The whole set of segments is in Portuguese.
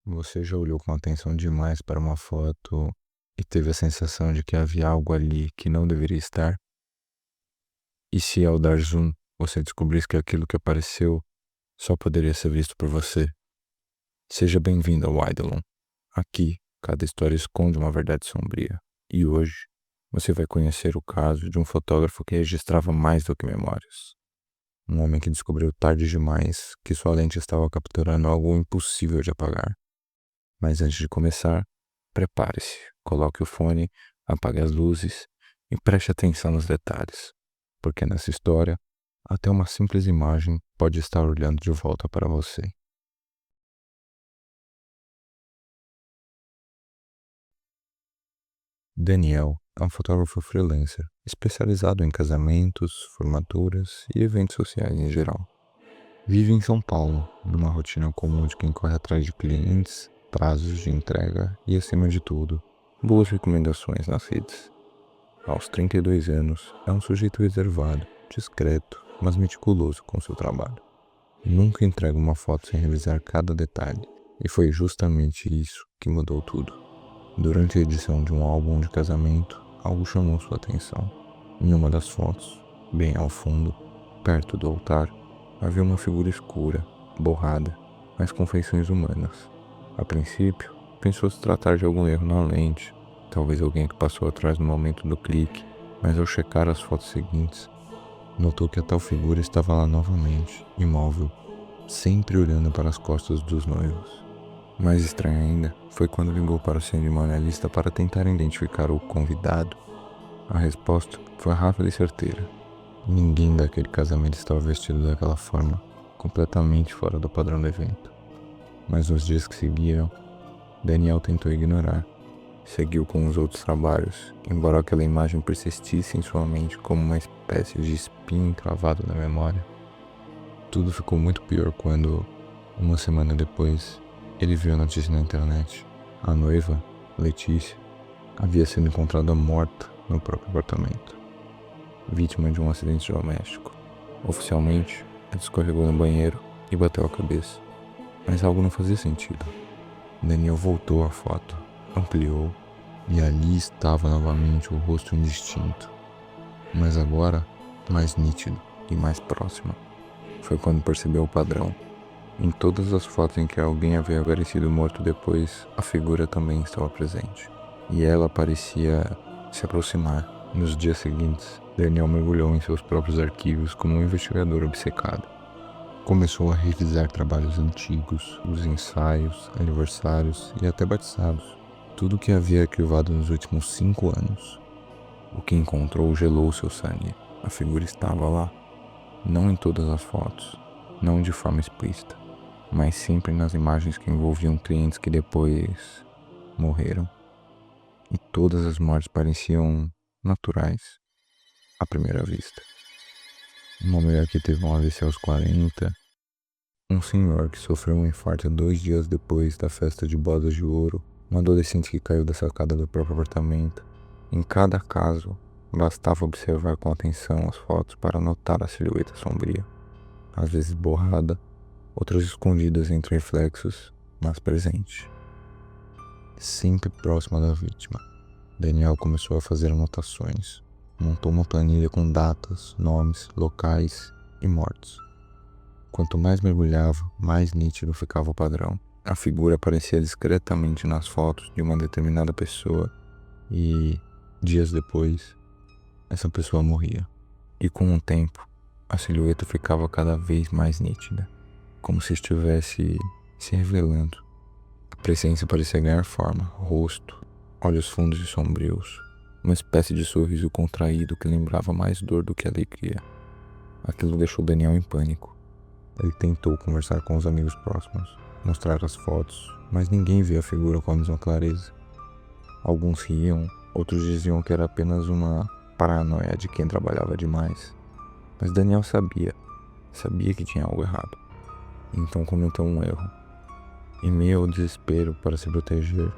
Você já olhou com atenção demais para uma foto e teve a sensação de que havia algo ali que não deveria estar? E se ao dar zoom você descobrisse que aquilo que apareceu só poderia ser visto por você? Seja bem-vindo ao Eidolon. Aqui, cada história esconde uma verdade sombria. E hoje, você vai conhecer o caso de um fotógrafo que registrava mais do que memórias. Um homem que descobriu tarde demais que sua lente estava capturando algo impossível de apagar. Mas antes de começar, prepare-se, coloque o fone, apague as luzes e preste atenção nos detalhes, porque nessa história, até uma simples imagem pode estar olhando de volta para você. Daniel é um fotógrafo freelancer, especializado em casamentos, formaturas e eventos sociais em geral. Vive em São Paulo, numa rotina comum de quem corre atrás de clientes, prazos de entrega e, acima de tudo, boas recomendações nas redes. Aos 32 anos, é um sujeito reservado, discreto, mas meticuloso com seu trabalho. Nunca entrega uma foto sem revisar cada detalhe, e foi justamente isso que mudou tudo. Durante a edição de um álbum de casamento, algo chamou sua atenção. Em uma das fotos, bem ao fundo, perto do altar, havia uma figura escura, borrada, mas com feições humanas. A princípio, pensou se tratar de algum erro na lente, talvez alguém que passou atrás no momento do clique, mas ao checar as fotos seguintes, notou que a tal figura estava lá novamente, imóvel, sempre olhando para as costas dos noivos. Mais estranho ainda foi quando ligou para o cerimonialista para tentar identificar o convidado. A resposta foi rápida e certeira. Ninguém daquele casamento estava vestido daquela forma, completamente fora do padrão do evento. Mas nos dias que seguiram, Daniel tentou ignorar. Seguiu com os outros trabalhos, embora aquela imagem persistisse em sua mente como uma espécie de espinho encravado na memória. Tudo ficou muito pior quando, uma semana depois, ele viu a notícia na internet. A noiva, Letícia, havia sido encontrada morta no próprio apartamento, vítima de um acidente doméstico. Oficialmente, ela escorregou no banheiro e bateu a cabeça, mas algo não fazia sentido. Daniel voltou à foto, ampliou, e ali estava novamente o rosto indistinto, mas agora mais nítido e mais próximo. Foi quando percebeu o padrão. Em todas as fotos em que alguém havia aparecido morto depois, a figura também estava presente. E ela parecia se aproximar. Nos dias seguintes, Daniel mergulhou em seus próprios arquivos como um investigador obcecado. Começou a revisar trabalhos antigos, os ensaios, aniversários e até batizados. Tudo que havia arquivado nos últimos 5 anos. O que encontrou gelou seu sangue. A figura estava lá. Não em todas as fotos, não de forma explícita, mas sempre nas imagens que envolviam clientes que depois morreram. E todas as mortes pareciam naturais, à primeira vista. Uma mulher que teve um AVC aos 40, um senhor que sofreu um infarto 2 dias depois da festa de bodas de ouro, um adolescente que caiu da sacada do próprio apartamento. Em cada caso, bastava observar com atenção as fotos para notar a silhueta sombria, às vezes borrada, outras escondidas entre reflexos, mas presente. Sempre próxima da vítima, Daniel começou a fazer anotações. Montou uma planilha com datas, nomes, locais e mortos. Quanto mais mergulhava, mais nítido ficava o padrão. A figura aparecia discretamente nas fotos de uma determinada pessoa e, dias depois, essa pessoa morria. E com o tempo, a silhueta ficava cada vez mais nítida, como se estivesse se revelando. A presença parecia ganhar forma, rosto, olhos fundos e sombrios, uma espécie de sorriso contraído que lembrava mais dor do que alegria. Aquilo deixou Daniel em pânico. Ele tentou conversar com os amigos próximos, mostrar as fotos, mas ninguém via a figura com a mesma clareza. Alguns riam, outros diziam que era apenas uma paranoia de quem trabalhava demais. Mas Daniel sabia que tinha algo errado. Então cometeu um erro. Em meio ao desespero para se proteger,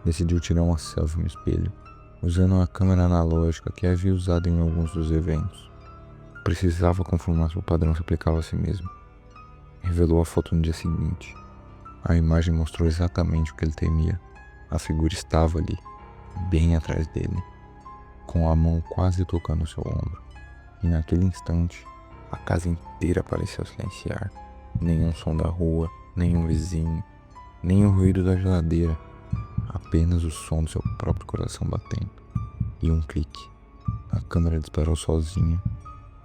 decidiu tirar uma selfie no espelho, usando a câmera analógica que havia usado em alguns dos eventos. Precisava confirmar se o padrão se aplicava a si mesmo. Revelou a foto no dia seguinte. A imagem mostrou exatamente o que ele temia. A figura estava ali, bem atrás dele, com a mão quase tocando seu ombro. E naquele instante, a casa inteira pareceu silenciar. Nenhum som da rua, nenhum vizinho, nem o ruído da geladeira. Apenas o som do seu próprio coração batendo. E um clique. A câmera disparou sozinha.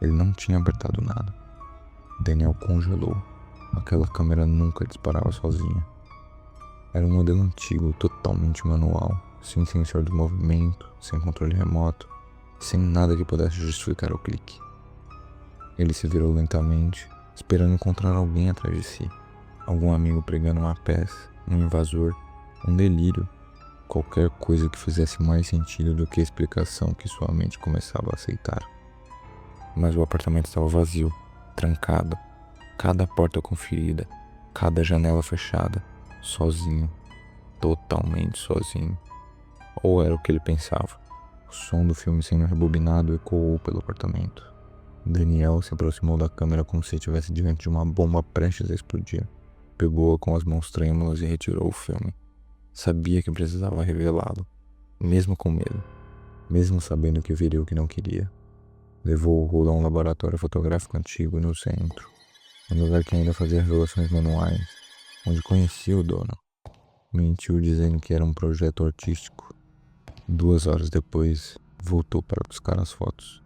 Ele não tinha apertado nada. Daniel congelou. Aquela câmera nunca disparava sozinha. Era um modelo antigo, totalmente manual, sem sensor de movimento, sem controle remoto, sem nada que pudesse justificar o clique. Ele se virou lentamente, esperando encontrar alguém atrás de si. Algum amigo pregando uma peça, um invasor, um delírio. Qualquer coisa que fizesse mais sentido do que a explicação que sua mente começava a aceitar. Mas o apartamento estava vazio, trancado, cada porta conferida, cada janela fechada, sozinho, totalmente sozinho. Ou era o que ele pensava. O som do filme sendo rebobinado ecoou pelo apartamento. Daniel se aproximou da câmera como se estivesse diante de uma bomba prestes a explodir. Pegou-a com as mãos trêmulas e retirou o filme. Sabia que precisava revelá-lo, mesmo com medo, mesmo sabendo que viria o que não queria. Levou o rolo a um laboratório fotográfico antigo no centro, um lugar que ainda fazia revelações manuais, onde conhecia o dono. Mentiu dizendo que era um projeto artístico. 2 horas depois, voltou para buscar as fotos.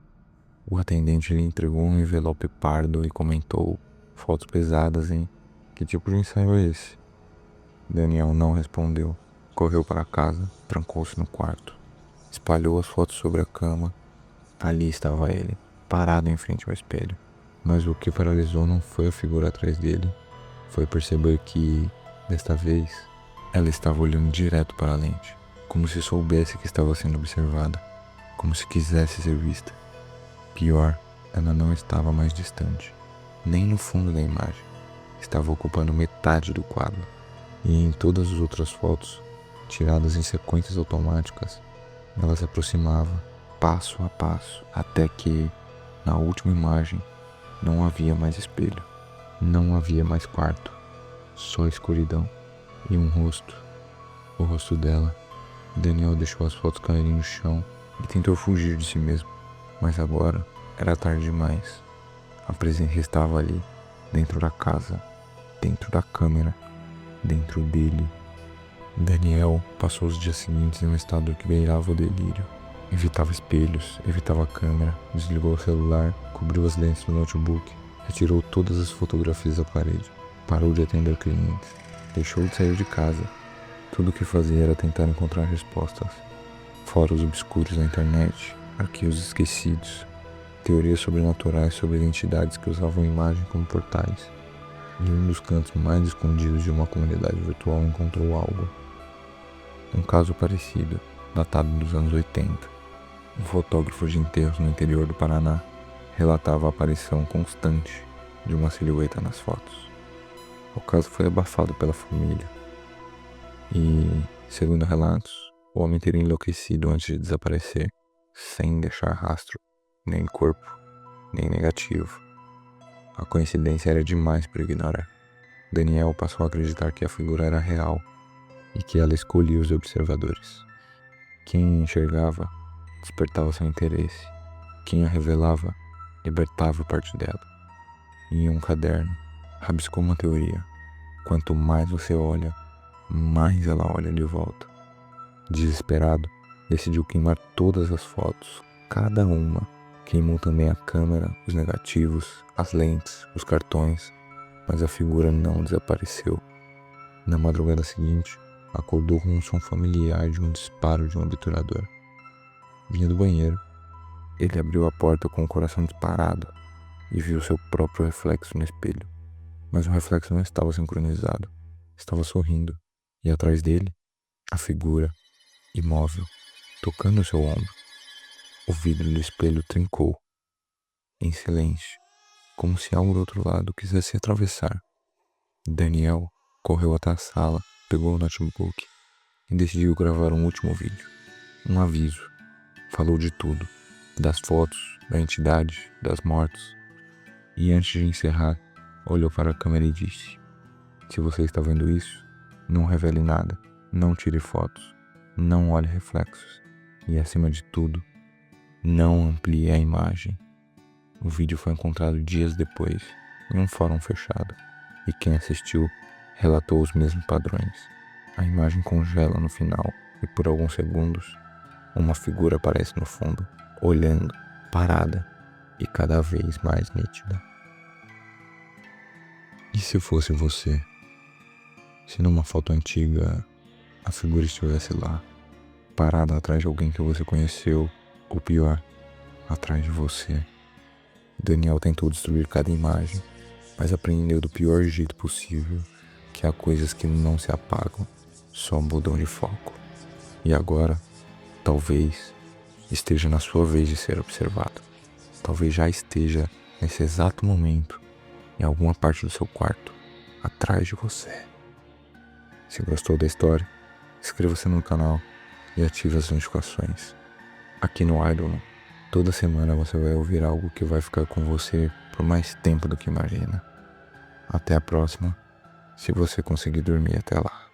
O atendente lhe entregou um envelope pardo e comentou: fotos pesadas, hein? Que tipo de ensaio é esse? Daniel não respondeu. Correu para casa, trancou-se no quarto. Espalhou as fotos sobre a cama. Ali estava ele, parado em frente ao espelho. Mas o que paralisou não foi a figura atrás dele. Foi perceber que, desta vez, ela estava olhando direto para a lente, como se soubesse que estava sendo observada, como se quisesse ser vista. Pior, ela não estava mais distante, nem no fundo da imagem. Estava ocupando metade do quadro. E em todas as outras fotos, tiradas em sequências automáticas, ela se aproximava, passo a passo, até que, na última imagem, não havia mais espelho, não havia mais quarto, só escuridão e um rosto, o rosto dela. Daniel deixou as fotos caírem no chão e tentou fugir de si mesmo, mas agora era tarde demais. A presença estava ali, dentro da casa, dentro da câmera, dentro dele. Daniel passou os dias seguintes em um estado que beirava o delírio. Evitava espelhos, evitava a câmera, desligou o celular, cobriu as lentes do notebook, retirou todas as fotografias da parede, parou de atender clientes, deixou de sair de casa. Tudo o que fazia era tentar encontrar respostas. Fóruns obscuros na internet, arquivos esquecidos, teorias sobrenaturais sobre identidades que usavam imagem como portais. Em um dos cantos mais escondidos de uma comunidade virtual encontrou algo. Um caso parecido, datado dos anos 80. Um fotógrafo de enterros no interior do Paraná relatava a aparição constante de uma silhueta nas fotos. O caso foi abafado pela família e, segundo relatos, o homem teria enlouquecido antes de desaparecer, sem deixar rastro, nem corpo, nem negativo. A coincidência era demais para ignorar. Daniel passou a acreditar que a figura era real e que ela escolhia os observadores. Quem a enxergava despertava seu interesse. Quem a revelava libertava parte dela. E em um caderno, rabiscou uma teoria. Quanto mais você olha, mais ela olha de volta. Desesperado, decidiu queimar todas as fotos, cada uma. Queimou também a câmera, os negativos, as lentes, os cartões, mas a figura não desapareceu. Na madrugada seguinte, acordou com um som familiar de um disparo de um obturador. Vinha do banheiro. Ele abriu a porta com o coração disparado e viu seu próprio reflexo no espelho. Mas o reflexo não estava sincronizado. Estava sorrindo. E atrás dele, a figura, imóvel, tocando seu ombro. O vidro do espelho trincou, em silêncio, como se algo do outro lado quisesse atravessar. Daniel correu até a sala, pegou o notebook e decidiu gravar um último vídeo. Um aviso. Falou de tudo. Das fotos, da entidade, das mortes. E antes de encerrar, olhou para a câmera e disse: Se você está vendo isso, não revele nada, não tire fotos, não olhe reflexos e, acima de tudo, não amplie a imagem. O vídeo foi encontrado dias depois, em um fórum fechado, e quem assistiu relatou os mesmos padrões. A imagem congela no final e por alguns segundos, uma figura aparece no fundo, olhando, parada e cada vez mais nítida. E se fosse você? Se numa foto antiga a figura estivesse lá, parada atrás de alguém que você conheceu, ou pior, atrás de você. Daniel tentou destruir cada imagem, mas aprendeu do pior jeito possível que há coisas que não se apagam, só mudam de foco. E agora, talvez, esteja na sua vez de ser observado. Talvez já esteja, nesse exato momento, em alguma parte do seu quarto, atrás de você. Se gostou da história, inscreva-se no canal e ative as notificações. Aqui no Idol, toda semana você vai ouvir algo que vai ficar com você por mais tempo do que imagina. Até a próxima, se você conseguir dormir até lá.